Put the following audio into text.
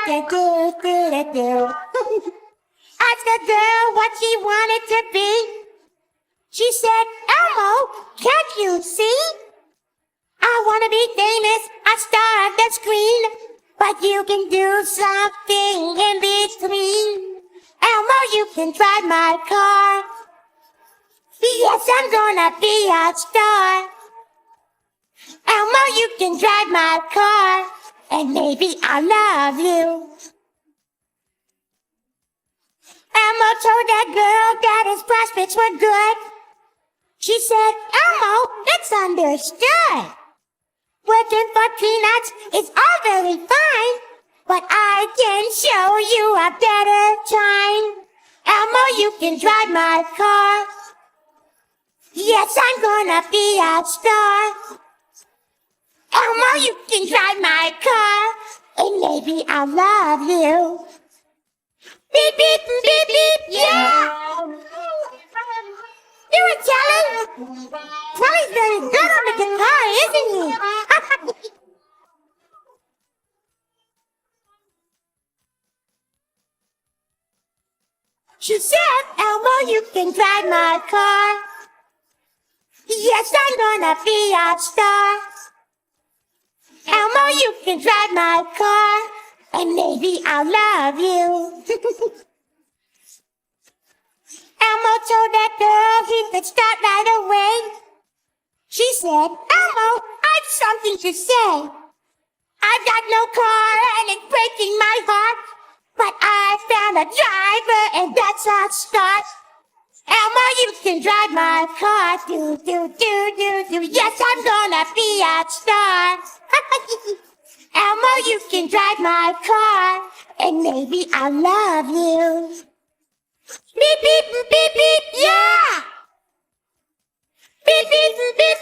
do. Asked the girl what she wanted to be. She said, Elmo, can't you see? I want to be famous, a star on the screen, but you can do something in between. Elmo, you can drive my car. Yes, I'm gonna be a star. Elmo, you can drive my car, and maybe I'll love you. Elmo told that girl that his prospects were good. She said, Elmo, it's understood. Working for peanuts is all very fine, but I can show you a better time. Elmo, you can drive my car. Yes, I'm gonna be a star. Elmo, you can drive my car, and maybe I'll love you. Beep, beep, beep, beep, yeah! You were telling? Charlie's very good on the guitar, isn't he? She said, Elmo, you can drive my car. Yes, I'm gonna be a star. Elmo, you can drive my car, and maybe I'll love you. Elmo told that girl he could start right away. She said, Elmo, I've something to say. I've got no car and it's breaking my heart, but I found a driver and that's a start. Elmo, you can drive my car, do, do, do, do, do. Yes, I'm gonna be a star. Elmo, you can drive my car, and maybe I'll love you. Beep, beep, beep, beep, yeah! Beep, beep, beep,